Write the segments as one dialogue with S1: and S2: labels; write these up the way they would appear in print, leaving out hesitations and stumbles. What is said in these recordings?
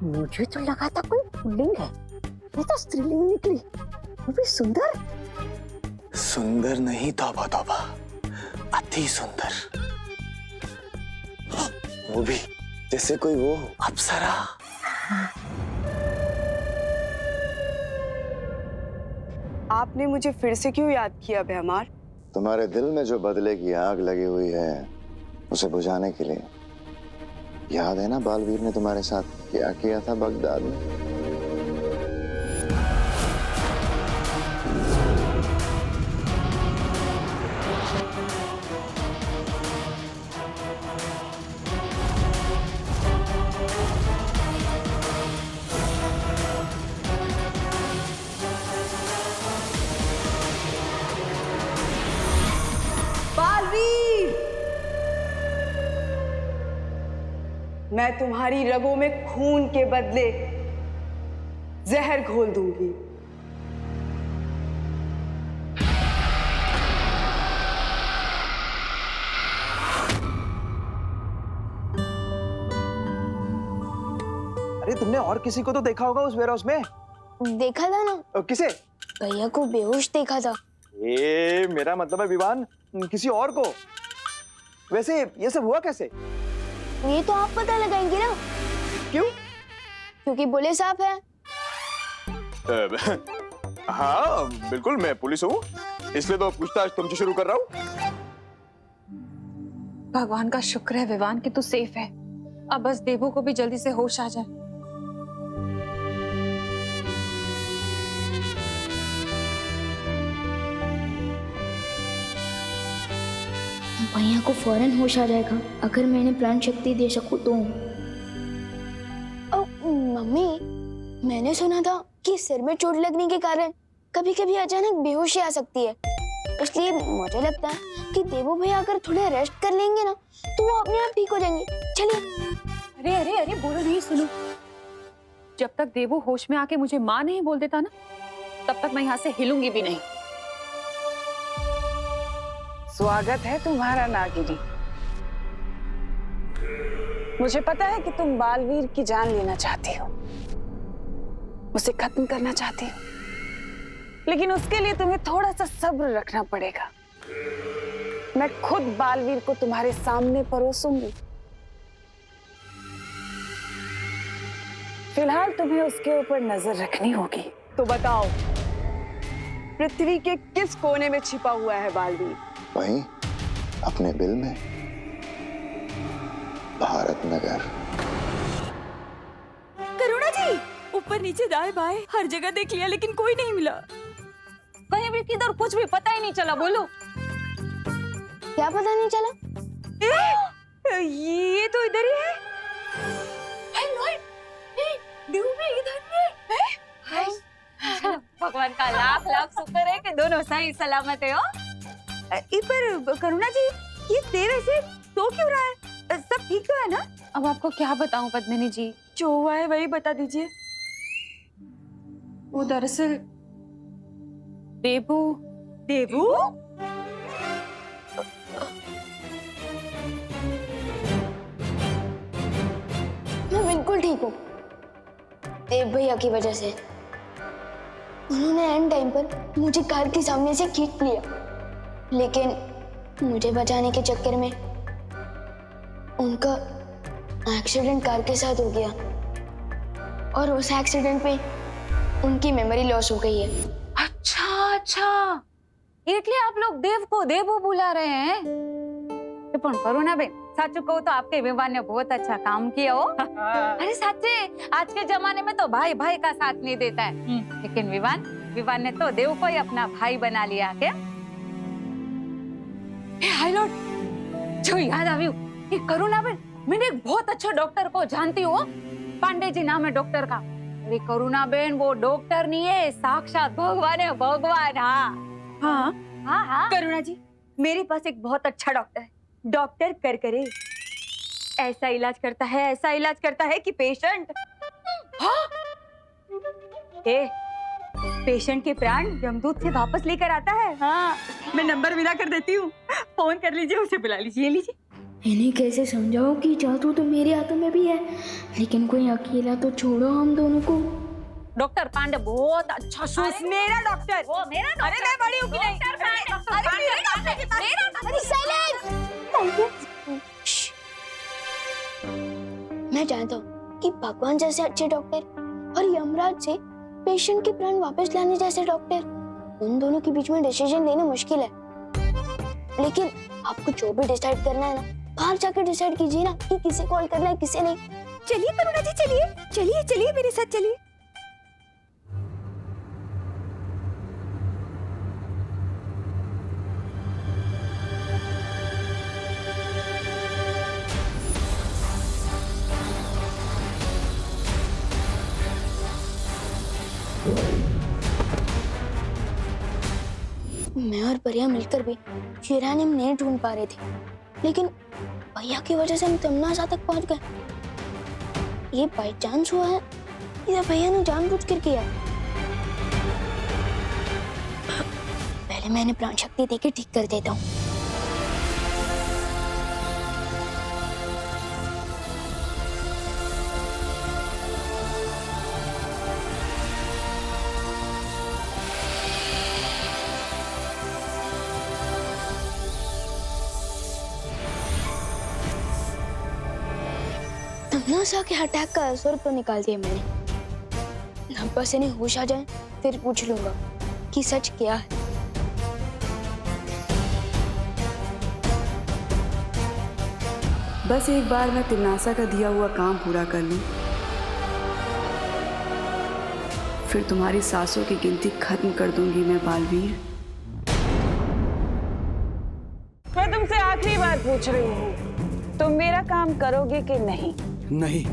S1: मुझे तो लगा था कोई पुल्लिंग है, ये तो स्त्रीलिंग निकली, वो भी सुंदर।
S2: सुंदर नहीं, तौबा तौबा, अति सुंदर। वो भी जैसे कोई वो अप्सरा।
S3: आपने मुझे फिर से क्यों याद किया बेहमार?
S4: तुम्हारे दिल में जो बदले की आग लगी हुई है उसे बुझाने के लिए। याद है ना बालवीर ने तुम्हारे साथ क्या किया था बगदाद में?
S3: मैं तुम्हारी रगों में खून के बदले जहर घोल दूंगी।
S5: अरे तुमने और किसी को तो देखा होगा उस वेयरहाउस में?
S6: देखा था ना।
S5: किसे?
S6: भैया को बेहोश देखा था।
S5: मेरा मतलब है विवान, किसी और को। वैसे ये सब हुआ कैसे?
S6: ये तो आप पता लगाएंगे ना।
S5: क्यों?
S6: क्योंकि पुलिस आप है।
S2: हाँ बिल्कुल, मैं पुलिस हूँ, इसलिए तो पूछताछ तुमसे शुरू कर रहा हूँ।
S7: भगवान का शुक्र है विवान कि तू सेफ है। अब बस देवू को भी जल्दी से होश आ जाए।
S6: भैया को फौरन होश आ जाएगा अगर मैंने प्राण शक्ति दे सकूं तो। मम्मी, मैंने सुना था कि सिर में चोट लगने के कारण कभी कभी अचानक बेहोशी आ सकती है, इसलिए मुझे लगता है कि देवू भैया अगर थोड़े रेस्ट कर लेंगे ना तो वो अपने आप ठीक हो जाएंगे। चलिए।
S7: अरे अरे अरे बोलो नहीं, सुनो। जब तक देवू होश में आके मुझे माँ नहीं बोल देता ना, तब तक मैं यहाँ से हिलूंगी भी नहीं।
S3: स्वागत है तुम्हारा नागिनी। मुझे पता है कि तुम बालवीर की जान लेना चाहती हो, उसे खत्म करना चाहती हो, लेकिन उसके लिए तुम्हें थोड़ा सा सब्र रखना पड़ेगा। मैं खुद बालवीर को तुम्हारे सामने परोसूंगी। फिलहाल तुम्हें उसके ऊपर नजर रखनी होगी। तो बताओ, पृथ्वी के किस कोने में छिपा हुआ है बालवीर?
S4: वहीं अपने बिल में, भारत नगर।
S8: करुणा जी, ऊपर नीचे दाएं बाएं हर जगह देख लिया लेकिन कोई नहीं मिला।
S7: कहीं भी किधर कुछ भी पता ही नहीं चला। बोलो
S6: क्या पता नहीं चला?
S8: ये तो इधर ही है। देवू भी इधर ही है।
S7: भगवान का लाख लाख शुक्र है कि दोनों सही सलामत है। हो
S8: पर करुणा जी, ये देव ऐसे तो क्यों रहा है? सब ठीक तो है ना?
S7: अब आपको क्या बताऊं पद्मिनी जी,
S8: जो हुआ है वही बता दीजिए।
S7: वो दरअसल देवू।
S8: देवू?
S6: मैं बिल्कुल ठीक हूँ। देव भैया की वजह से उन्होंने एंड टाइम पर मुझे कार के सामने से खींच लिया, लेकिन मुझे बचाने के चक्कर में उनका एक्सीडेंट कार के साथ हो गया और उस एक्सीडेंट में उनकी मेमोरी लॉस हो गई है।
S7: अच्छा अच्छा, इसलिए आप लोग देव को देवू बुला रहे हैं। पण करुणा बेन, सच कहूं तो आपके विवान ने बहुत अच्छा काम किया हो। अरे सच्चे, आज के जमाने में तो भाई भाई का साथ नहीं देता है, लेकिन विवान ने तो देव को ही अपना भाई बना लिया। क्या हाय लॉर्ड, जो याद आयु, ये करुणा बेन, मैंने एक बहुत अच्छा डॉक्टर को जानती हूँ। पांडे जी नाम है डॉक्टर का। अरे करुणा बेन, वो डॉक्टर नहीं है, साक्षात भगवान है, भगवान। हाँ
S8: हाँ हाँ करुणा जी, मेरे पास एक बहुत अच्छा डॉक्टर है, डॉक्टर करकरे। ऐसा इलाज करता है कि पेशेंट पेशेंट के प्राण यमदूत से वापस लेकर आता है। हाँ, मैं नंबर मिला कर देती हूँ, फोन कर लीजिए, उसे बुला लीजिए। लीजिए।
S6: इन्हें कैसे समझाओ कि जादू तो मेरे हाथों में भी है, लेकिन कोई अकेला तो छोड़ो हम दोनों को।
S7: डॉक्टर पांडे बहुत अच्छा
S8: शूज मेरा डॉक्टर।
S7: वो मेरा डॉक्टर।
S8: अरे मैं बड़ी हूँ कि नहीं?
S7: डॉक्टर पांडे,
S6: मैं जानता हूँ कि भगवान जैसे अच्छे डॉक्टर और यमराज से पेशेंट के प्राण वापस लाने जैसे डॉक्टर, उन दोनों के बीच में डिसीजन लेना मुश्किल है। लेकिन आपको जो भी डिसाइड करना है ना, बाहर जाकर डिसाइड कीजिए ना कि किसे कॉल करना है किसे नहीं।
S8: चलिए करुणा जी, चलिए चलिए चलिए मेरे साथ चलिए।
S6: मैं और परिया मिलकर भी यूरेनियम नहीं ढूंढ पा रहे थे, लेकिन भैया की वजह से हम तमनासा तक पहुंच गए। ये बाई चांस हुआ है या भैया ने जानबूझकर किया? पहले मैंने प्राण शक्ति देके ठीक कर देता हूँ। तमनासा के अटैक का असर तो निकाल दिया मैंने। अब बस इन्हें होश आ जाए फिर पूछ लूंगा कि सच क्या है।
S3: बस एक बार मैं तिमनासा का दिया हुआ काम पूरा कर लूं, फिर तुम्हारी सांसों की गिनती खत्म कर दूंगी मैं बालवीर। मैं तुमसे आखिरी बार पूछ रही हूँ, तुम मेरा काम करोगे कि नहीं?
S9: नहीं।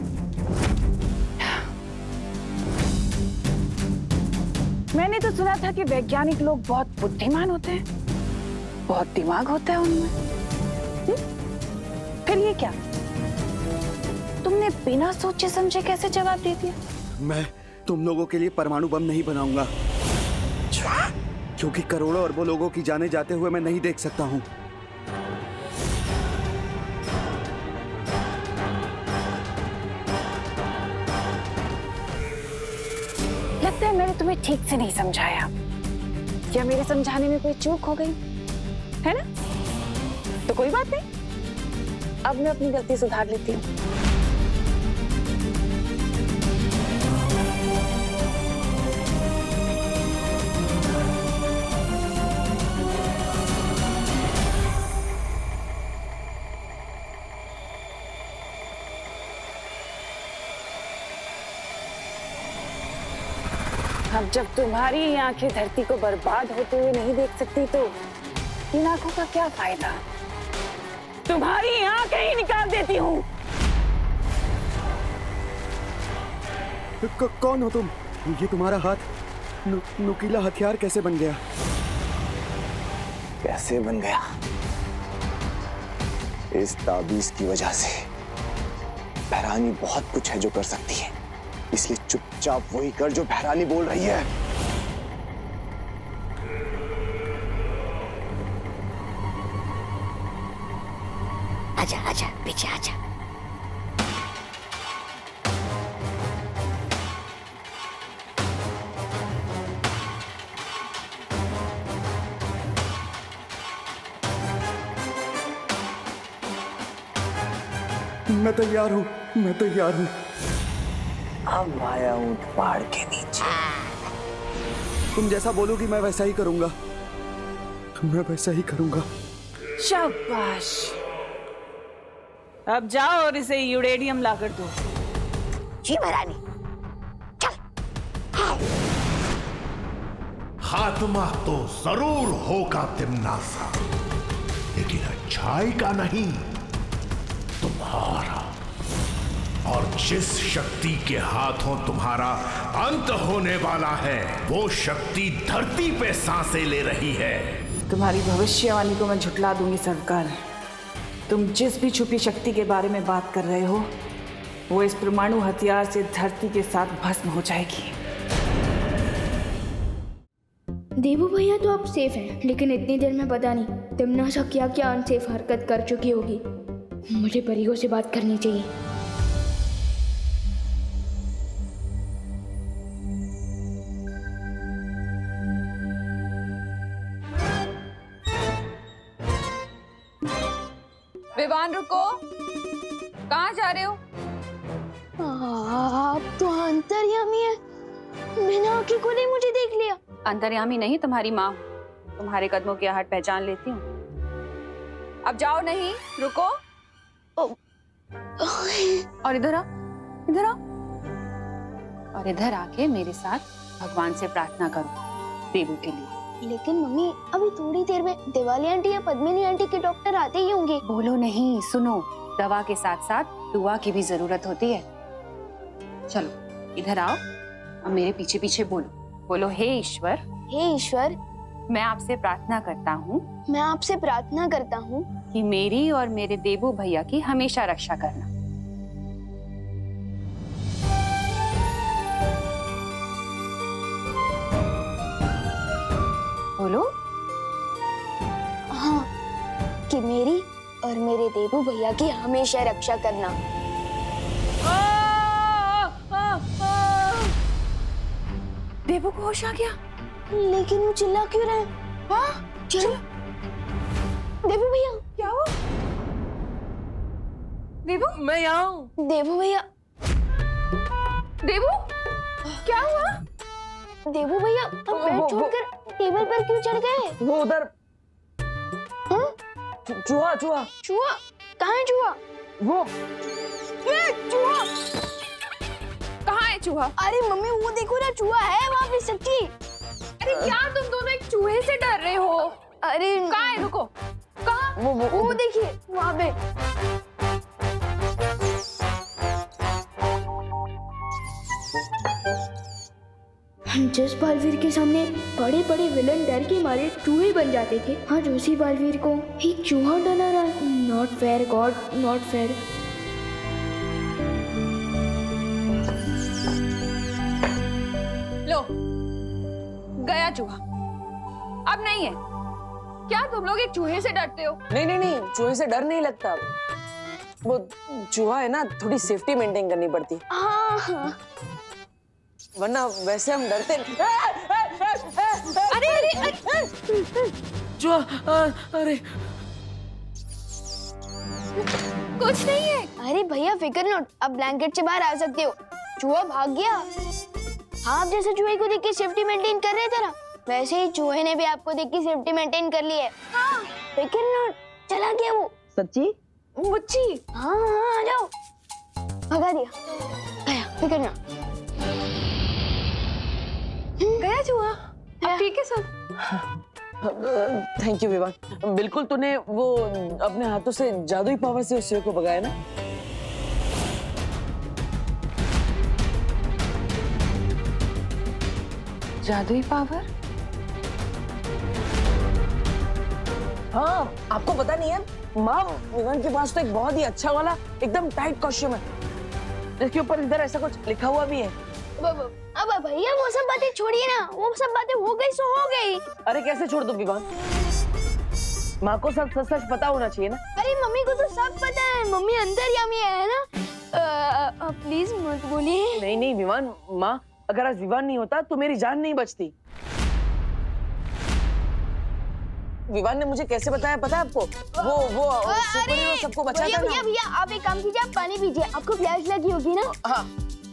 S3: मैंने तो सुना था कि वैज्ञानिक लोग बहुत बुद्धिमान होते हैं, बहुत दिमाग होता है उनमें। फिर ये क्या, तुमने बिना सोचे समझे कैसे जवाब दे दिया?
S9: मैं तुम लोगों के लिए परमाणु बम नहीं बनाऊंगा, क्योंकि करोड़ों अरबों लोगों की जाने जाते हुए मैं नहीं देख सकता हूँ।
S3: लगता है मैंने तुम्हें ठीक से नहीं समझाया, या मेरे समझाने में कोई चूक हो गई है ना? तो कोई बात नहीं, अब मैं अपनी गलती सुधार लेती हूँ। अब जब तुम्हारी आंखें धरती को बर्बाद होते हुए नहीं देख सकती, तो इन आंखों का क्या फायदा? तुम्हारी आंखें ही निकाल देती हूँ।
S9: कौन हो तुम? ये तुम्हारा हाथ नुकीला हथियार कैसे बन गया?
S4: कैसे बन गया? इस ताबीज की वजह से। बहरानी बहुत कुछ है जो कर सकती है, इसलिए चुपचाप वही कर जो बहरानी बोल रही है।
S6: आजा आजा पीछे आजा।
S9: मैं तैयार हूँ, मैं तैयार हूँ।
S4: अब आया हूँ पहाड़ के नीचे।
S9: तुम जैसा बोलोगी मैं वैसा ही करूंगा, मैं वैसा ही करूंगा।
S3: शाबाश, अब जाओ और इसे यूरेनियम लाकर दो।
S1: जी महारानी।
S10: खात्मा तो जरूर होगा तिमनासा, लेकिन अच्छाई का नहीं, तुम्हारा। और जिस शक्ति के हाथों तुम्हारा अंत होने वाला है, वो शक्ति धरती पे सांसें ले रही है।
S3: तुम्हारी भविष्यवाणी को मैं झुठला दूंगी सरकार। तुम जिस भी छुपी शक्ति के बारे में बात कर रहे हो, वो इस परमाणु हथियार से धरती के साथ भस्म हो जाएगी।
S6: देवू भैया तो अब सेफ हैं, लेकिन इतनी देर में पता नहीं तिमनासा क्या क्या अनसेफ हरकत कर चुकी होगी। मुझे परियों से बात करनी चाहिए।
S7: विवान रुको, कहाँ जा रहे हो?
S6: आप तो अंतर्यामी है, बिना आंखें खोले मुझे देख लिया।
S7: अंतर्यामी नहीं, तुम्हारी माँ। तुम्हारे कदमों की आहट पहचान लेती हूँ। अब जाओ, नहीं रुको। और इधर आओ, इधर आओ, और इधर आके मेरे साथ भगवान से प्रार्थना करो देवू के लिए।
S6: लेकिन मम्मी, अभी थोड़ी देर में दिवाली आंटी या पद्मिनी आंटी के डॉक्टर आते ही होंगे।
S7: बोलो नहीं, सुनो, दवा के साथ साथ दुआ की भी जरूरत होती है। चलो इधर आओ, अब मेरे पीछे पीछे बोलो। बोलो, हे ईश्वर,
S6: हे ईश्वर,
S7: मैं आपसे प्रार्थना करता हूँ
S6: मैं आपसे प्रार्थना करता हूँ
S7: कि मेरी और मेरे देवू भैया की हमेशा रक्षा करना। बोलो।
S6: हाँ, कि मेरी और मेरे देवू भैया की हमेशा रक्षा करना।
S7: देवू को होश आ गया।
S6: लेकिन वो चिल्ला क्यों रहे हैं? हाँ, चलो। देवू भैया,
S7: क्या हुआ? देवू,
S8: मैं यहाँ हूँ।
S6: देवू भैया,
S7: देवू, क्या हुआ?
S6: देवू भैया, अब बेड छोड़कर टेबल पर क्यों चढ़ गए?
S8: वो उधर चूहा चूहा
S6: चूहा? कहाँ है चूहा?
S8: वो
S6: चूहा?
S7: कहाँ है चूहा?
S6: अरे मम्मी, वो देखो ना, चूहा है वहाँ पे, सच्ची।
S7: अरे क्या तुम दोनों एक चूहे से डर रहे हो?
S6: अरे
S7: कहाँ है? रुको, कहाँ?
S6: वो देखिए वहाँ पे। जिस बालवीर के सामने बड़े बड़े विलन डर के मारे चूहे बन जाते थे, आज उसी बालवीर को एक चूहा डरा रहा है। Not fair God, not fair.
S7: लो, गया चूहा। अब नहीं है। क्या तुम लोग एक चूहे से डरते हो?
S8: नहीं नहीं नहीं, चूहे से डर नहीं लगता। वो चूहा है ना, थोड़ी सेफ्टी मेंटेन करनी पड़ती है,
S6: हाँ,
S8: वरना वैसे हम डरते नहीं।
S7: अरे
S8: चूहा, अरे
S7: कुछ नहीं है।
S6: अरे भैया, फिकर नॉट, अब ब्लैंकेट से बाहर आ सकते हो। चूहा भाग गया। आप जैसे चूहे को देख के सेफ्टी मेंटेन कर रहे थे ना, वैसे ही चूहे ने भी आपको देख के सेफ्टी मेंटेन कर ली है। हाँ, फिकर नॉट, चला गया वो।
S8: सच्ची?
S6: मुच्ची? हाँ हाँ, आ जाओ। भगा दिया, गया, फिकर नॉट।
S7: गया चूहा? अब ठीक है सब?
S8: थैंक यू विवान, बिल्कुल तूने वो अपने हाथों से जादुई पावर से उस चूहे को भगाया ना।
S7: जादुई पावर?
S8: हाँ, आपको पता नहीं है, माँ, विवान के पास तो एक बहुत ही अच्छा वाला एकदम टाइट कॉस्ट्यूम है, जिसके ऊपर इधर ऐसा कुछ लिखा हुआ भी है।
S6: अब भैया वो सब बातें छोड़िए ना, वो सब बातें हो गई सो हो गई।
S8: अरे कैसे छोड़ दूं विवान? माँ को सब सच सच पता होना चाहिए ना।
S6: अरे मम्मी को तो सब पता है, मम्मी अंतर्यामी है ना। प्लीज मत बोलिए।
S8: नहीं नहीं विवान, माँ, अगर आज विवान नहीं होता तो मेरी जान नहीं बचती। विवान ने मुझे कैसे बताया पता है आपको? वो सुपर हीरो सबको बचाता
S6: भैया भैया, आप एक काम कीजिए, आप पानी पीजिए, आपको प्यास लगी होगी ना।
S8: हाँ,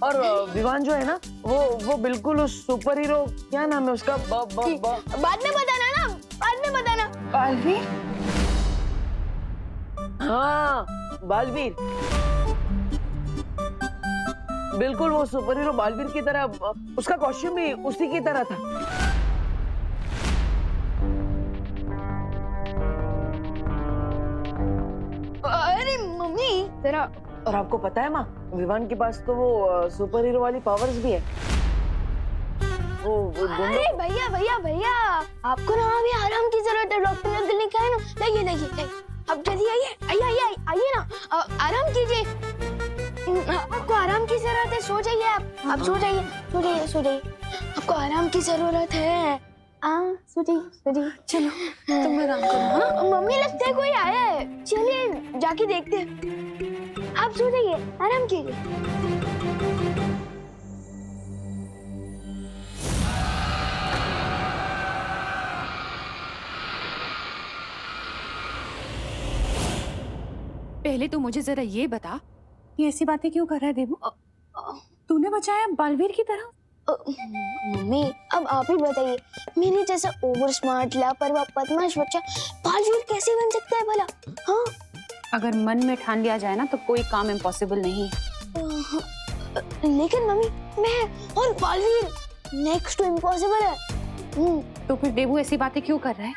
S8: और विवान जो है ना, वो बिल्कुल उस सुपर हीरो, क्या नाम है उसका?
S6: बाद में बताना ना, बाद में बताना।
S7: बालवीर?
S8: हाँ, बालवीर, बिल्कुल वो सुपर हीरो बालवीर की तरह, उसका कॉस्ट्यूम भी उसी की तरह था।
S6: अरे मम्मी जरा।
S8: और आपको पता है माँ, विवान के पास तो वो सुपर हीरो वाली पावर्स भी है। वो
S6: अरे भैया भैया भैया, आपको ना अभी आराम की जरूरत है, डॉक्टर अंकल ने कहा है ना। लाइए, अब जल्दी आइए ना, आराम कीजिए, आपको आराम की जरूरत है, सो जाइए आप सो जाइए, आपको आराम की जरूरत है, सूजी सूजी
S3: चलो तुम आराम करो। हाँ
S6: मम्मी लगता है कोई आया है, चलिए जाके देखते हैं। आप सो जाइए, आराम कीजिए।
S7: पहले तो मुझे जरा ये बता,
S3: ये ऐसी बातें क्यों कर रहा है देवू? तूने बचाया बालवीर की तरह?
S6: मम्मी अब आप ही बताइए, मेरे जैसा ओवर स्मार्ट लापरवाह बदमाश बच्चा बालवीर कैसे बन सकता है भला? हाँ
S3: अगर मन में ठान लिया जाए ना तो कोई काम इम्पॉसिबल नहीं है।
S6: लेकिन मम्मी मैं और बालवीर नेक्स्ट टू इम्पॉसिबल है।
S3: तो फिर देवू ऐसी बातें क्यों कर रहा है?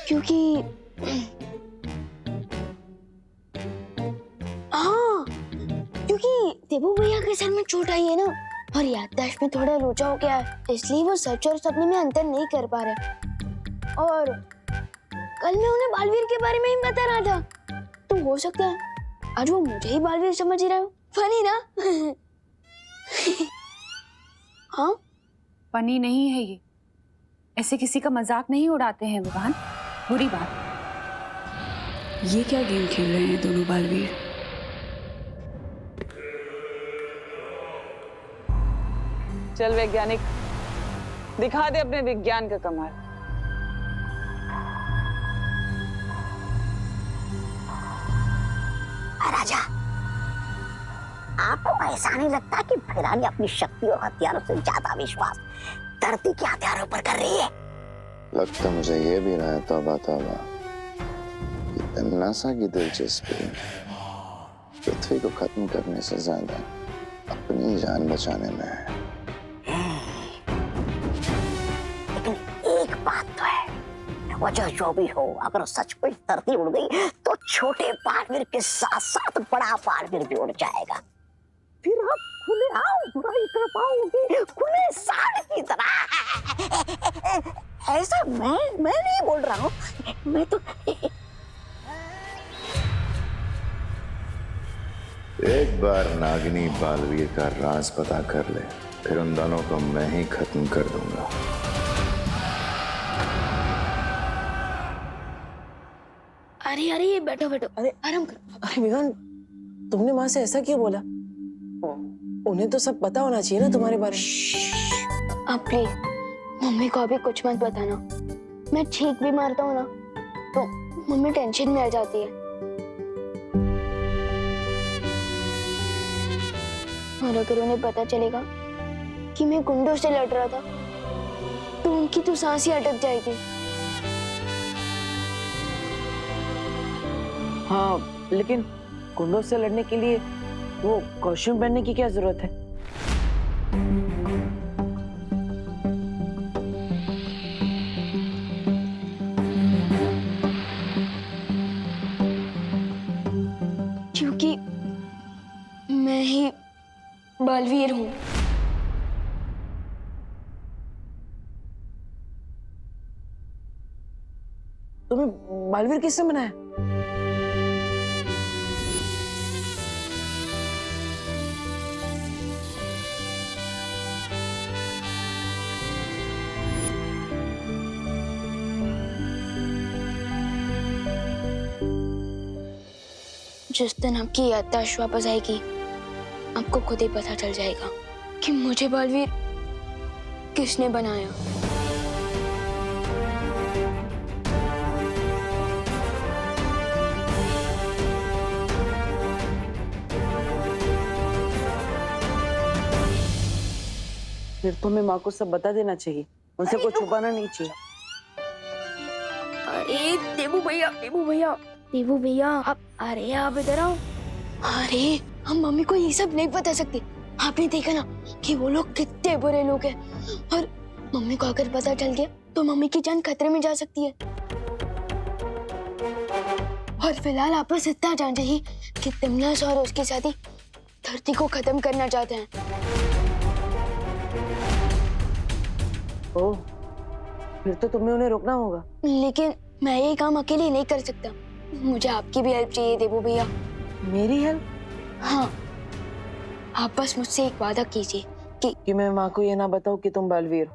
S6: क्योंकि हाँ क्योंकि देवू भैया के सर में चोट आई है ना, और याददाश्त में थोड़ा लोचा हो गया है, इसलिए वो सच और सपने में अंतर नहीं कर पा रहे। और कल मैं उन्हें बालवीर के बारे में ही बता रहा था, तो हो सकता है आज वो मुझे ही बालवीर समझ ही रहा हो। फनी ना? हाँ
S3: फनी नहीं है ये, ऐसे किसी का मजाक नहीं उड़ाते हैं विवान, बुरी बात।
S11: ये क्या गेम खेल रहे हैं दोनों बालवीर?
S3: चल वैज्ञानिक, दिखा दे अपने विज्ञान का कमाल।
S1: राजा, आपको ऐसा नहीं लगता कि फिरानी अपनी शक्ति और हथियारों से ज्यादा विश्वास धरती के हथियारों पर कर रही है?
S4: लगता मुझे ये भी रहा है तौबा तौबा, नासा की दिलचस्पी पृथ्वी को खत्म करने से ज्यादा अपनी जान बचाने में है।
S1: लेकिन एक बात तो है, वजह जो भी हो, अगर सचमुच धरती उड़ गई तो छोटे बालवीर के साथ साथ बड़ा बालवीर भी उड़ जाएगा। फिर आप खुले आओ बुराई कर पाओगे, खुले साड़ की तरह। ऐसा मैं नहीं बोल रहा हूँ, मैं तो
S4: एक बार नागिनी बालवीर का राज पता कर ले, फिर उन दोनों को मैं ही खत्म कर दूंगा।
S6: अरे अरे ये बैठो बैठो, अरे आराम करो।
S12: अरे विवान, तुमने माँ से ऐसा क्यों बोला? उन्हें तो सब पता होना चाहिए ना तुम्हारे बारे में।
S6: अब प्लीज मम्मी को अभी कुछ मत बताना, मैं छींक भी मारता हूँ ना तो मम्मी टेंशन में आ जाती है। और अगर उन्हें पता चलेगा कि मैं गुंडों से लड़ रहा था तो उनकी तो सांस ही अटक जाएगी।
S12: हाँ लेकिन गुंडों से लड़ने के लिए वो कॉस्ट्यूम पहनने की क्या जरूरत है?
S6: क्योंकि मैं ही बालवीर हूँ।
S12: तुम्हें बालवीर किसने बनाया?
S6: जिस दिन आपकी याददाश्त वापस आएगी आपको खुद ही पता चल जाएगा कि मुझे बालवीर किसने बनाया।
S12: फिर तुम्हें माँ को सब बता देना चाहिए, उनसे कुछ छुपाना नहीं चाहिए।
S6: अरे देवू भैया, देवू भैया, देवू भैया, आप अरे आप इधर आओ। अरे हम मम्मी को ये सब नहीं बता सकते, आपने देखा ना कि वो लोग कितने बुरे लोग हैं, और मम्मी को अगर पता चल गया तो मम्मी की जान खतरे में जा सकती है। और फिलहाल आप बस इतना जान जाइए कि तिमनास और उसकी शादी धरती को खत्म करना चाहते हैं।
S12: ओह, फिर तो तुम्हें उन्हें रोकना होगा।
S6: लेकिन मैं ये काम अकेले नहीं कर सकता, मुझे आपकी भी हेल्प चाहिए देवू भैया।
S12: मेरी हेल्प?
S6: हाँ, आप बस मुझसे एक वादा कीजिए
S12: कि मैं माँ को ये ना बताऊं कि तुम बालवीर हो।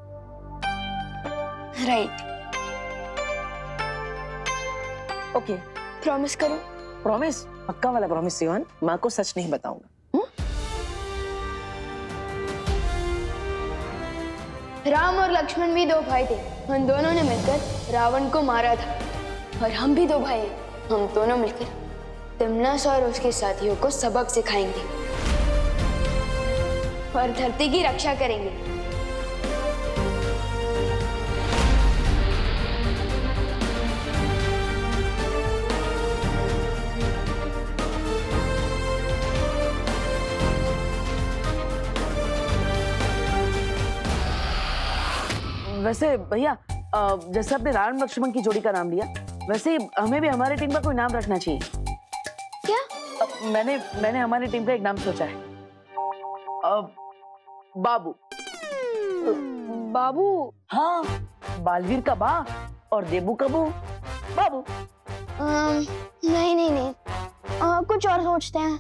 S6: राइट।
S12: ओके,
S6: प्रॉमिस करो।
S12: प्रॉमिस, पक्का वाला प्रॉमिस सिवान, माँ को सच नहीं बताऊंगा।
S6: राम और लक्ष्मण भी दो भाई थे, उन दोनों ने मिलकर रावण को मारा था। और हम भी दो भाई हैं, हम दोनों मिलकर तिमनास और उसके साथियों को सबक सिखाएंगे और धरती की रक्षा करेंगे।
S12: वैसे भैया, जैसे आपने राम लक्ष्मण की जोड़ी का नाम लिया, वैसे हमें भी हमारी टीम का कोई नाम रखना चाहिए।
S6: क्या?
S12: मैंने हमारी टीम का एक नाम सोचा है। बाबू।
S6: बाबू?
S12: हाँ, बालवीर का बा और देबू का बू, बाबू।
S6: नहीं नहीं नहीं, कुछ और सोचते हैं।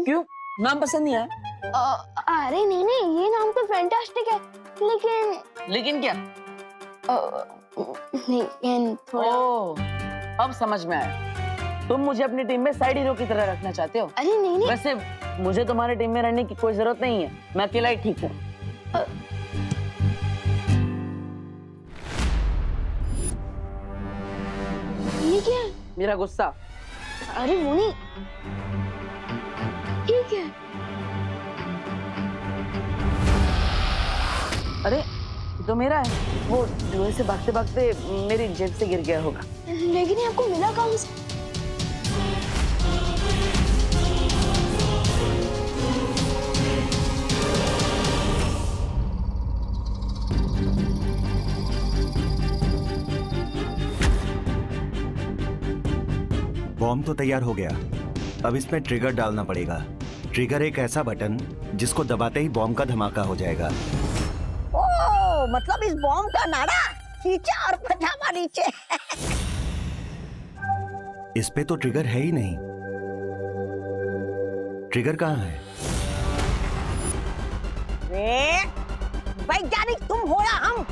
S12: क्यों, नाम पसंद नहीं आया?
S6: अरे नहीं नहीं, ये नाम तो फैंटास्टिक है,
S12: लेकिन क्या?
S6: लेकिन थोड़ा।
S12: अब समझ में आया, तुम मुझे अपनी टीम में साइड हीरो की तरह रखना चाहते हो।
S6: अरे नहीं नहीं,
S12: वैसे मुझे तुम्हारी टीम में रहने की कोई जरूरत नहीं है, मैं अकेला ही ठीक हूँ।
S6: ये क्या है?
S12: मेरा गुस्सा।
S6: अरे वो नहीं, ये क्या है?
S12: अरे ये तो मेरा है, वो जुए से भागते भागते मेरी जेब से गिर गया होगा।
S6: लेकिन ये आपको मिला कहाँ से?
S13: बॉम्ब तो तैयार हो गया, अब इसमें ट्रिगर डालना पड़ेगा। ट्रिगर एक ऐसा बटन जिसको दबाते ही बॉम्ब का धमाका हो जाएगा।
S1: ओ, मतलब इस बॉम्ब का नाड़ा खींचा और पजामा नीचे।
S13: इस पे तो ट्रिगर है ही नहीं। ट्रिगर कहाँ है?
S1: वैज्ञानिक तुम हो या हम,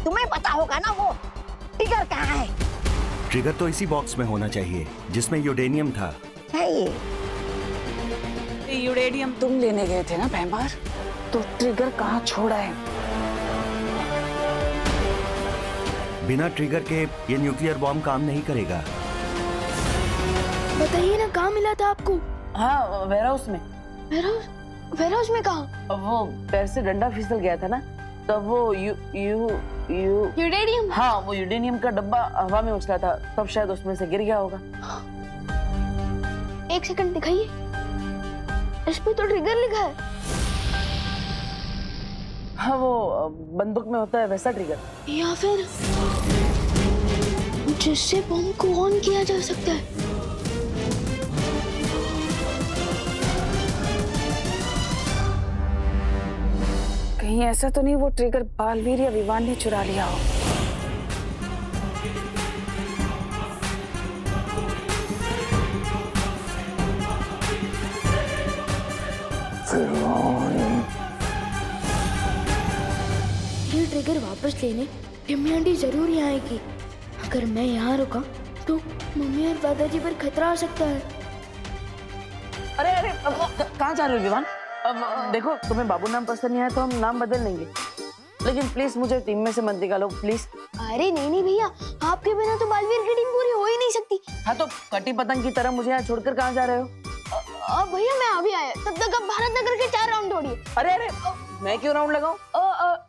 S1: तुम्हें पता होगा ना वो ट्रिगर कहाँ है।
S13: ट्रिगर तो इसी बॉक्स में होना चाहिए जिसमें यूरेनियम था।
S1: है
S3: ये यूरेनियम तुम लेने गए थे ना भैमार, तो ट्रिगर कहाँ छोड़ा है?
S13: बिना ट्रिगर के ये न्यूक्लियर बॉम्ब काम नहीं करेगा।
S6: बताइए ना, कहाँ मिला था आपको?
S12: हाँ, वेयरहाउस में।
S6: वेयरहाउस में कहाँ?
S12: वो पैर से डंडा फिसल गया था ना, तब वो
S6: यूरेनियम।
S12: हाँ, वो यूरेनियम का डब्बा हवा में उछला था, तब शायद उसमें से गिर गया होगा।
S6: एक सेकंड दिखाइए, इस पे तो ट्रिगर लिखा है।
S12: हाँ, वो बंदूक में होता है वैसा ट्रिगर,
S6: या फिर जिससे बम को ऑन किया जा सकता है।
S3: कहीं ऐसा तो नहीं वो ट्रिगर बालवीर या विवान ने चुरा लिया हो?
S6: ये ट्रिगर वापस लेने टिम्मी आंटी जरूर यहाँ आएगी। अगर मैं यहाँ रुका तो मम्मी और दादाजी पर खतरा आ सकता है।
S12: अरे अरे, कहाँ जा रहे हो विवान? अब देखो, तुम्हें बाबू नाम पसंद नहीं आया तो हम नाम बदल लेंगे, लेकिन प्लीज मुझे टीम में से मत निकालो प्लीज।
S6: अरे नहीं नहीं भैया, आपके बिना तो बालवीर की टीम पूरी हो ही नहीं सकती।
S12: हाँ, तो कटी पतंग की तरह मुझे यहाँ छोड़कर कहाँ जा रहे हो?
S6: भैया मैं अभी आया, तब तक आप भारत नगर के 4 राउंड दौड़िए।
S12: अरे अरे, मैं क्यों राउंड लगाऊं?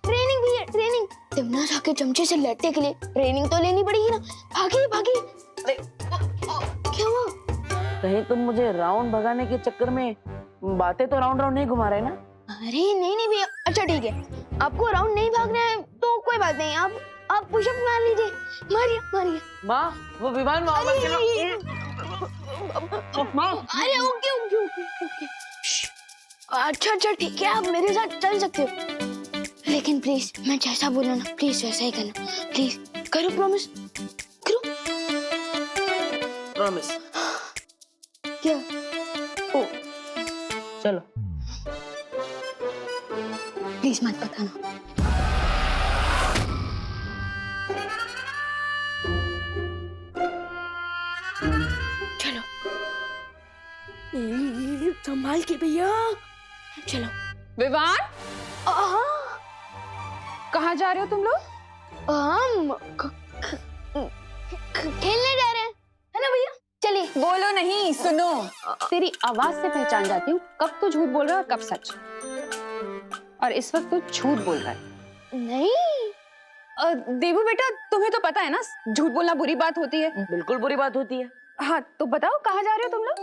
S6: ट्रेनिंग भैया, ट्रेनिंग। तिमनास आके चमचे से लड़ने के लिए ट्रेनिंग तो लेनी पड़ेगी ना। भागिए भागिए। क्या हुआ?
S12: कहीं तुम मुझे राउंड भगाने के चक्कर में बातें तो राउंड राउंड नहीं घुमा रहे ना?
S6: अरे नहीं नहीं भैया, अच्छा ठीक है, आपको राउंड नहीं भागना है तो कोई बात नहीं, आप पुशअप मार लीजिए, मारिए मारिए।
S12: माँ, वो विमान माँ मत चलो। माँ,
S6: अरे ओके ओके ओके ओके। अच्छा अच्छा ठीक है, आप मेरे साथ चल सकते हो, लेकिन प्लीज मैं जैसा बोला ना प्लीज वैसा ही करना। प्लीज करो, प्रॉमिस करो।
S12: प्रॉमिस।
S6: क्या?
S12: ओ, चलो।
S6: प्लीज मत बताना। चलो संभाल के भैया, चलो।
S3: विवान, कहाँ जा रहे हो तुम लोग?
S6: हम खेलने जा रहे हैं, है ना भैया? चलिए।
S3: बोलो नहीं, सुनो।
S11: तेरी आवाज से पहचान जाती हूँ कब तो झूठ बोल रहा है और कब सच। और इस वक्त तू झूठ बोल रहा है।
S6: नहीं
S11: देवू बेटा, तुम्हें तो पता है ना झूठ बोलना बुरी बात होती है।
S12: बिल्कुल बुरी बात होती है।
S11: हाँ तो बताओ कहाँ जा रहे हो तुम लोग?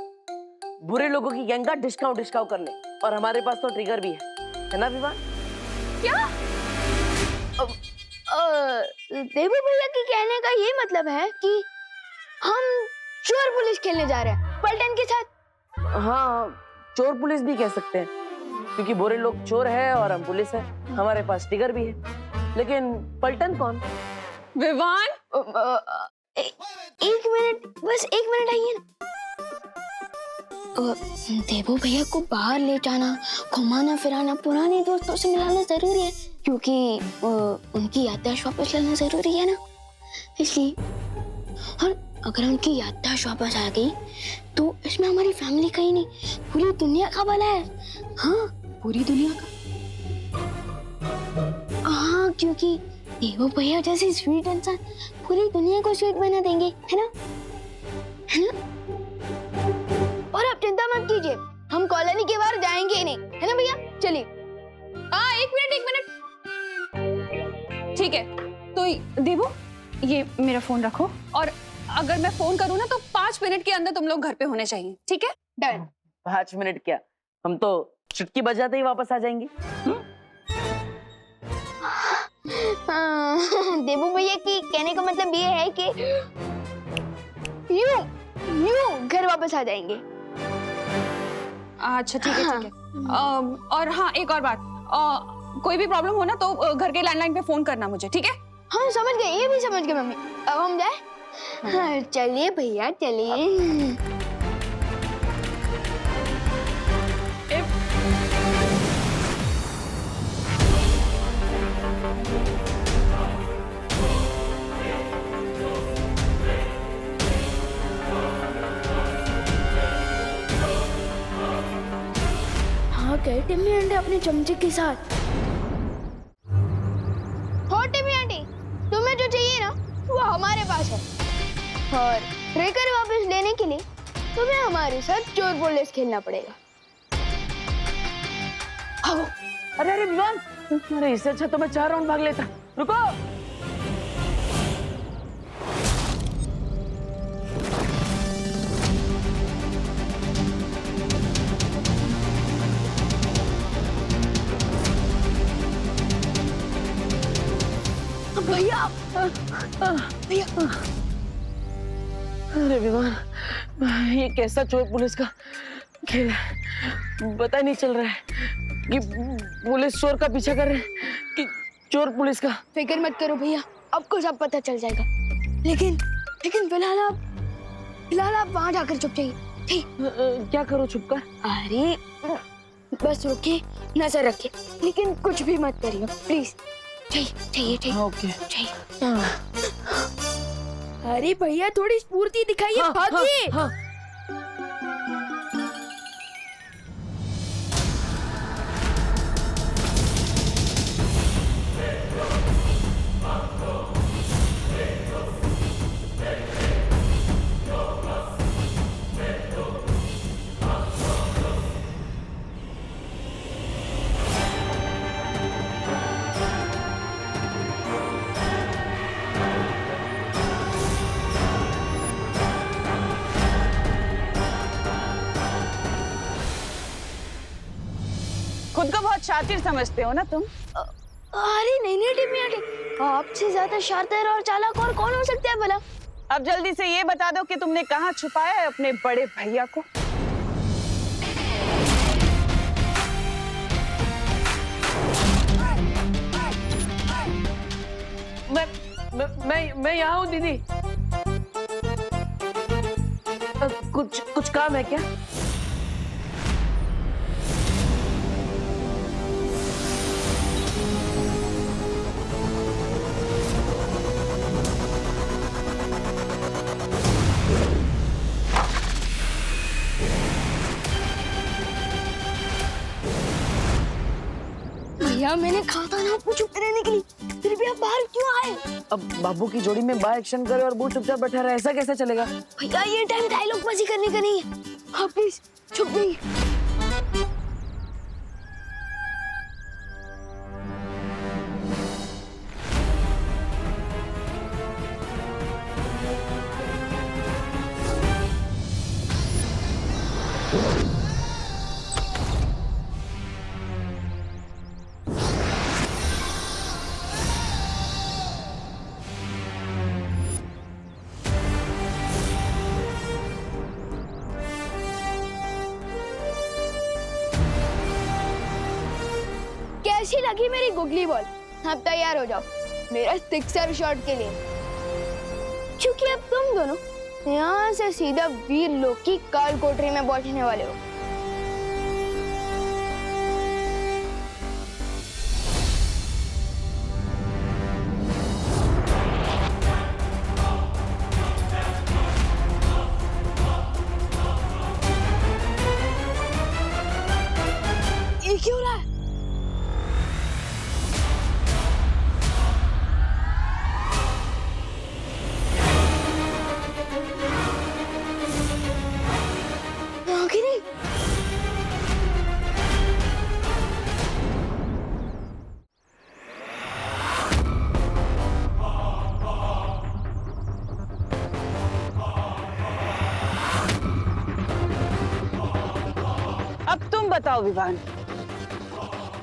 S12: बुरे लोगों की गैंग का डिस्काउंट करने, और हमारे पास तो ट्रिगर भी है ना विवान?
S11: क्या?
S6: देवू भैया के कहने का ये मतलब है कि हम चोर पुलिस खेलने जा रहे हैं पलटन के साथ।
S12: हाँ, चोर पुलिस भी कह सकते हैं, क्योंकि बुरे लोग चोर है और हम पुलिस है। हमारे पास टिगर भी है, लेकिन पलटन कौन?
S3: विवान,
S6: एक मिनट, बस एक मिनट आइए ना। देवू भैया को बाहर ले जाना, घुमाना फिराना, पुराने दोस्तों से मिलाना जरूरी है, क्योंकि उनकी याददाश्त वापस लाना जरूरी है ना, इसलिए। और अगर उनकी याददाश्त वापस आ गई तो इसमें हमारी फैमिली का ही नहीं, पूरी दुनिया का भला है। हाँ,
S11: पूरी दुनिया का?
S6: हाँ, क्योंकि देवू भैया जैसे स्वीट इंसान पूरी दुनिया को स्वीट बना देंगे, है ना? है ना? और आप चिंता मत कीजिए, हम कॉलोनी के बाहर जाएंगे ही नहीं, है ना भैया? चलिए।
S11: एक मिनट। ठीक है, तो देवू ये मेरा फोन रखो, और अगर मैं फोन करूँ ना तो 5 मिनट के अंदर तुम लोग घर पे होने चाहिए, ठीक है?
S6: डन।
S12: 5 मिनट क्या, हम तो चुटकी बजाते ही वापस आ जाएंगे।
S6: देवू भैया की कहने का मतलब ये है कि यूं घर वापस आ जाएंगे।
S11: अच्छा ठीक है, ठीक है। और हाँ, एक और बात, कोई भी प्रॉब्लम हो ना तो घर के लैंडलाइन पे फोन करना मुझे, ठीक है?
S6: हाँ समझ गए, ये भी समझ गए मम्मी। अब हम जाए? हाँ, चलिए भैया चलिए। हाँ गए टिम्मी आंटी अपने चमचे के साथ। हो टिम्मी आंटी, तुम्हें जो चाहिए ना वो हमारे पास है, और ट्रिगर वापस लेने के लिए तुम्हें हमारे साथ चोर पुलिस खेलना पड़ेगा।
S12: आओ। अरे विवान, अरे इससे अच्छा तो मैं 4 राउंड भाग लेता। रुको।
S6: भैया भैया,
S12: अरे विवान, ये कैसा चोर पुलिस का खेल है, पता नहीं चल रहा है कि पुलिस चोर का पीछा कर रहे हैं कि चोर पुलिस का।
S6: फिक्र मत करो भैया, आपको सब पता चल जाएगा। लेकिन फिलहाल आप वहां जाकर चुप जाइए, ठीक?
S12: क्या करो छुप कर?
S6: अरे बस रुके, नजर रखे, लेकिन कुछ भी मत करिए प्लीज। चाहिए।
S12: ओके।
S6: अरे भैया थोड़ी स्फूर्ति दिखाइए, भागिए।
S12: हाँ।
S3: खुद को बहुत शातिर समझते हो ना तुम?
S6: अरे नहीं टिम्मी आंटी, आपसे ज्यादा शातिर और चालाक और कौन हो सकता है भला?
S3: अब जल्दी से ये बता दो कि तुमने कहाँ छुपाया है अपने बड़े भैया को?
S12: मैं यहाँ हूँ दीदी। कुछ काम है क्या?
S6: भैया मैंने कहा था ना आपको चुप रहने के लिए, फिर भी आप बाहर क्यों आए?
S12: अब बाबू की जोड़ी में बा एक्शन करे और वो चुपचाप बैठा रहे, ऐसा कैसे चलेगा?
S6: भैया ये टाइम डायलॉग बाजी करने का नहीं है, आप प्लीज चुप नहीं। कैसी लगी मेरी गुगली बॉल? अब तैयार हो जाओ मेरा सिक्सर शॉट के लिए, क्योंकि अब तुम दोनों यहाँ से सीधा वीर लोक की काल कोठरी में बैठने वाले हो। ये क्यों रहा है?
S3: अब तुम बताओ विवान,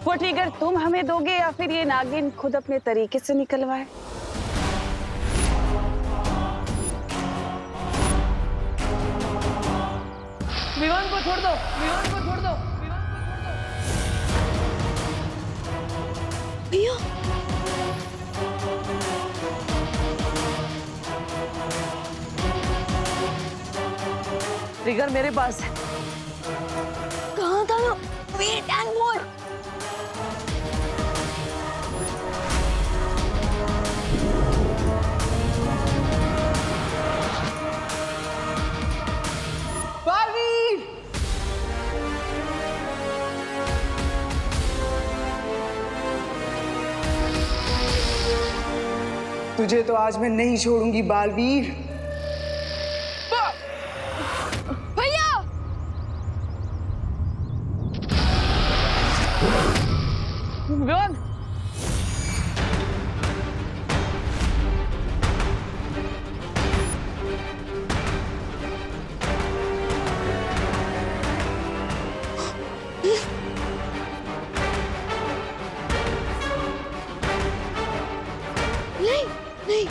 S3: वो ट्रिगर तुम हमें दोगे या फिर ये नागिन खुद अपने तरीके से निकलवाए?
S12: विवान को छोड़ दो, विवान को छोड़ दो,
S6: भैया
S12: ट्रिगर मेरे पास है।
S6: कहाँ था वो? Wait and watch.
S12: बालवीर!
S14: तुझे तो आज मैं नहीं छोड़ूंगी बालवीर।
S6: भैया
S12: विवान!
S6: नहीं नहीं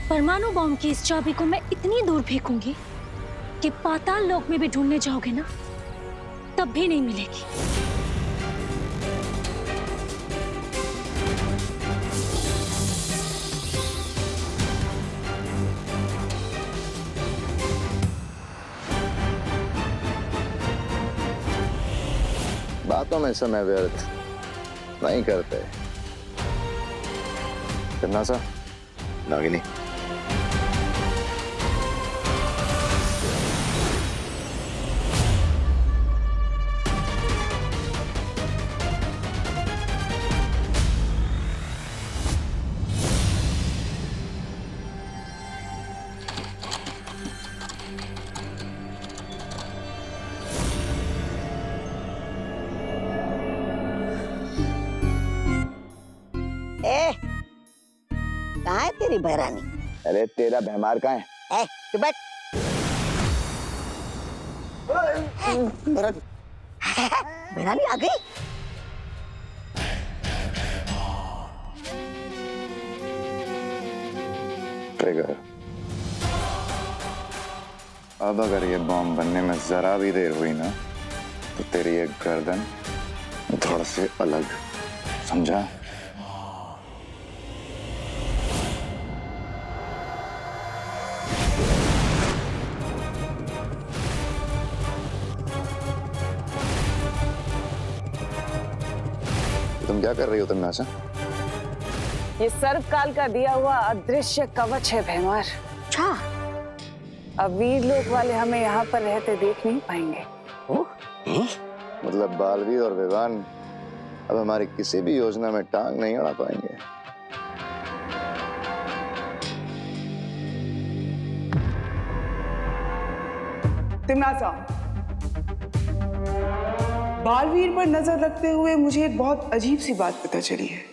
S15: परमाणु बॉम्ब की इस चाबी को मैं इतनी दूर फेंकूंगी कि पाताल लोक में भी ढूंढने जाओगे ना, तब भी नहीं मिलेगी।
S4: बातों में समय व्यर्थ नहीं करते। कितना सा नागिनी?
S1: कहाँ है तेरी बहरानी?
S4: अरे तेरा भैमार कहाँ है?
S1: तू बैठ। बहरानी आ गई?
S4: ट्रिगर। अब अगर ये बॉम्ब बनने में जरा भी देर हुई ना तो तेरी एक गर्दन धड़ से अलग, समझा? तुम क्या कर रही हो तन्नासा?
S3: ये सर्वकाल का दिया हुआ अदृश्य कवच है भैमार।
S1: अच्छा,
S3: अब वीर लोक वाले हमें यहाँ पर रहते देख नहीं पाएंगे।
S4: मतलब बालवीर और विवान अब हमारी किसी भी योजना में टांग नहीं अड़ा पाएंगे।
S14: तिमनासा, बालवीर पर नजर रखते हुए मुझे एक बहुत अजीब सी बात पता चली है।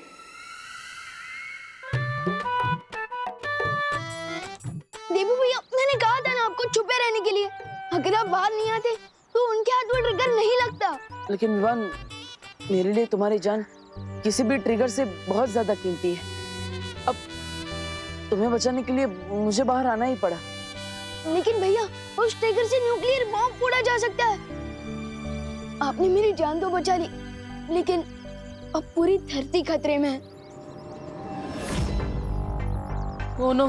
S6: देबू भैया, मैंने कहा था ना आपको छुपे रहने के लिए। अगर आप बाहर नहीं आते तो उनके हाथ में ट्रिगर नहीं लगता।
S12: लेकिन विवान, मेरे लिए तुम्हारी जान किसी भी ट्रिगर से बहुत ज्यादा कीमती है। अब तुम्हें बचाने के लिए मुझे बाहर आना ही पड़ा।
S6: लेकिन भैया, उस ट्रिगर से न्यूक्लियर बॉम्ब फोड़ा जा सकता है। आपने मेरी जान तो बचा ली, लेकिन अब पूरी धरती खतरे में है।
S12: Oh no,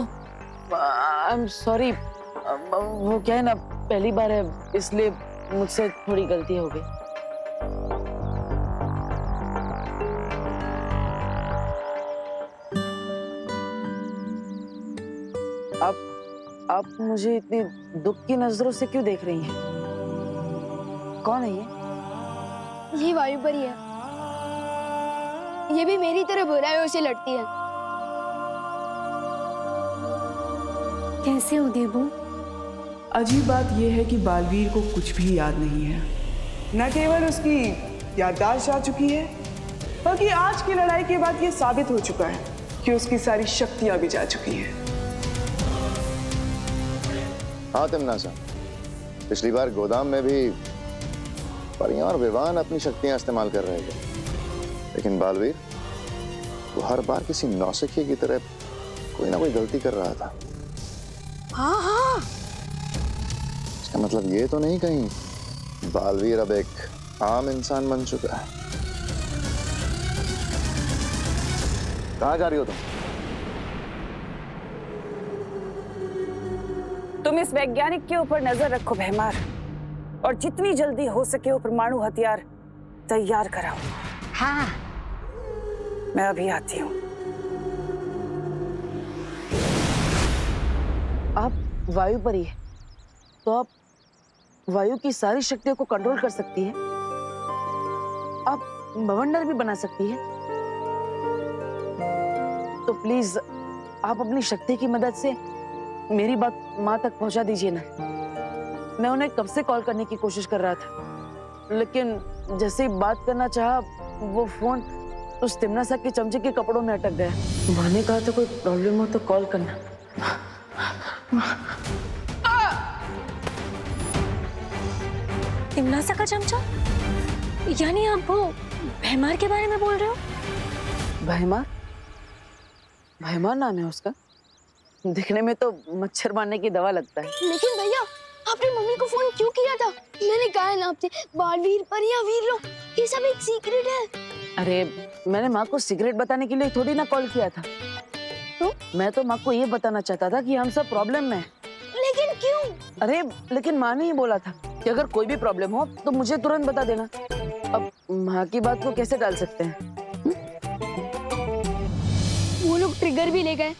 S12: I am sorry. वो क्या है ना, पहली बार है इसलिए मुझसे थोड़ी गलती हो गई। आप मुझे इतनी दुख की नजरों से क्यों देख रही हैं? कौन है ये?
S6: ये वायु परी है। ये भी मेरी तरह बुराइयों से लड़ती है।
S15: कैसे हो देबू?
S14: अजीब बात यह है कि बालवीर को कुछ भी याद नहीं है। न केवल उसकी याददाश्त जा चुकी है, बल्कि आज की लड़ाई के बाद यह साबित हो चुका है कि उसकी सारी शक्तियां भी जा चुकी हैं।
S4: हाँ तिमनासा, पिछली बार गोदाम में भी परियां और विवान अपनी शक्तियां इस्तेमाल कर रहे थे, लेकिन बालवीर वो हर बार किसी नौसिखिए की तरह कोई ना कोई गलती कर रहा था।
S1: हाँ हाँ,
S4: इसका मतलब ये तो नहीं कहीं बालवीर अब एक आम इंसान बन चुका है। कहाँ जा रही हो तुम?
S3: तुम इस वैज्ञानिक के ऊपर नजर रखो भैमार, और जितनी जल्दी हो सके वो परमाणु हथियार तैयार कराओ।
S1: हाँ,
S3: मैं अभी आती हूँ।
S12: आप वायु परी है, तो आप वायु की सारी शक्तियों को कंट्रोल कर सकती है। आप बवंडर भी बना सकती है। तो प्लीज आप अपनी शक्ति की मदद से मेरी बात माँ तक पहुंचा दीजिए ना। मैं उन्हें कब से कॉल करने की कोशिश कर रहा था, लेकिन जैसे ही बात करना चाहा वो फोन उस तिमनासा के चमचे के कपड़ों में अटक गया। माँ ने कहा था कोई प्रॉब्लम हो तो कॉल करना।
S15: तिमनासा का चमचा? यानी आप वो भैमार के बारे में बोल रहे हो?
S12: भैमार? भैमार नाम है उसका? दिखने में तो मच्छर मारने की दवा लगता है।
S6: लेकिन भैया, आपने मम्मी को फोन क्यों किया था? मैंने कहा है ना आपसे, बालवीर परियां वीर लोग, ये सब एक सीक्रेट है।
S12: अरे मैंने माँ को सिगरेट बताने के लिए थोड़ी ना कॉल किया था। तो मैं तो माँ को ये बताना चाहता था कि हम सब प्रॉब्लम में हैं।
S6: लेकिन क्यों? अरे
S12: लेकिन माँ ने ही बोला था कि अगर कोई भी प्रॉब्लम हो तो मुझे तुरंत बता देना। अब माँ की बात को कैसे टाल सकते हैं?
S6: वो लोग ट्रिगर भी ले गए,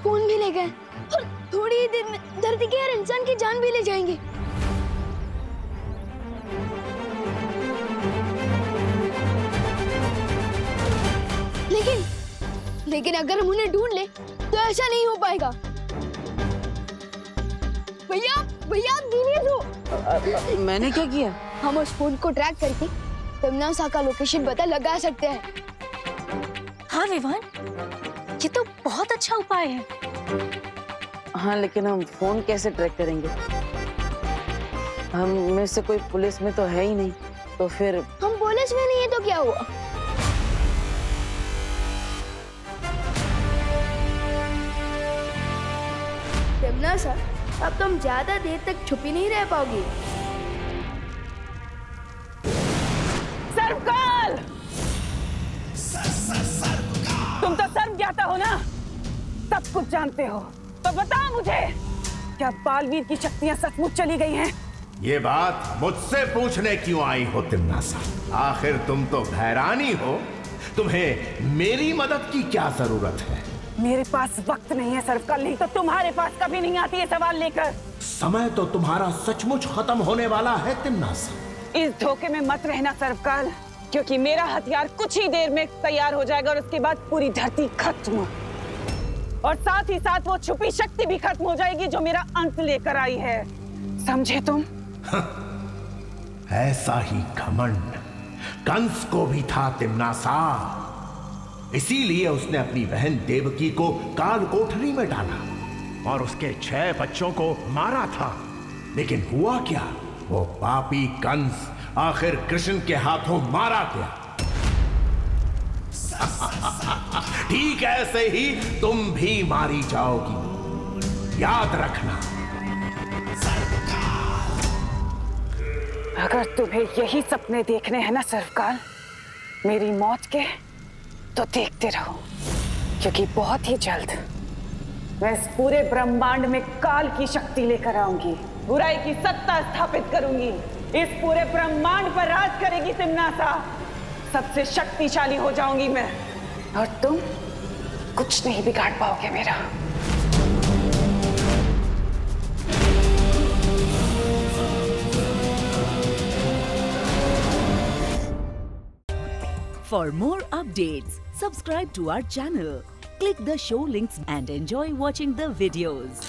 S6: फोन भी ले गए, और थोड़ी ही देर में धरती के हर इंसान की जान भी ले जाएंगे। लेकिन अगर हम उन्हें ढूंढ ले तो ऐसा नहीं हो पाएगा। भैया भैया धीरे दो।
S12: मैंने क्या किया?
S6: हम उस फोन को ट्रैक करके तिमनासा का लोकेशन पता लगा सकते हैं।
S15: हाँ विवान, ये तो बहुत अच्छा उपाय है।
S12: हाँ, लेकिन हम फोन कैसे ट्रैक करेंगे? हम में से कोई पुलिस में तो है ही नहीं, तो फिर
S6: हम पुलिस में नहीं है तो क्या हुआ? तिमनासा, अब तुम ज्यादा देर तक छुपी नहीं रह पाओगी।
S3: सर्वकाल! तुम तो सर्व ज्ञाता हो ना, सब कुछ जानते हो, तो बताओ मुझे, क्या बालवीर की शक्तियां सचमुच चली गई हैं?
S10: ये बात मुझसे पूछने क्यों आई हो तिमनासा? आखिर तुम तो भैरानी हो, तुम्हें मेरी मदद की क्या जरूरत है?
S3: मेरे पास वक्त नहीं है सर्वकाल, नहीं तो तुम्हारे पास कभी नहीं आती है सवाल लेकर।
S10: समय तो तुम्हारा सचमुच खत्म होने वाला है तिमनासा।
S3: इस धोखे में मत रहना सर्वकाल, क्योंकि मेरा हथियार कुछ ही देर में तैयार हो जाएगा और उसके बाद पूरी धरती खत्म, और साथ ही साथ वो छुपी शक्ति भी खत्म हो जाएगी जो मेरा अंत लेकर आई है। समझे तुम?
S10: ऐसा ही घमंड कंस को भी था तिमनासा, इसीलिए उसने अपनी बहन देवकी को काल कोठरी में डाला और उसके 6 बच्चों को मारा था। लेकिन हुआ क्या? वो पापी कंस आखिर कृष्ण के हाथों मारा गया। ठीक ऐसे ही तुम भी मारी जाओगी, याद रखना।
S3: अगर तुम्हें यही सपने देखने हैं ना सर्वकाल, मेरी मौत के, तो देखते रहो, क्योंकि बहुत ही जल्द मैं इस पूरे ब्रह्मांड में काल की शक्ति लेकर आऊंगी, बुराई की सत्ता स्थापित करूंगी, इस पूरे ब्रह्मांड पर राज करेगी तिमनासा, सबसे शक्तिशाली हो जाऊंगी मैं, और तुम कुछ नहीं बिगाड़ पाओगे मेरा।
S16: For more updates, subscribe to our channel, click the show links and enjoy watching the videos.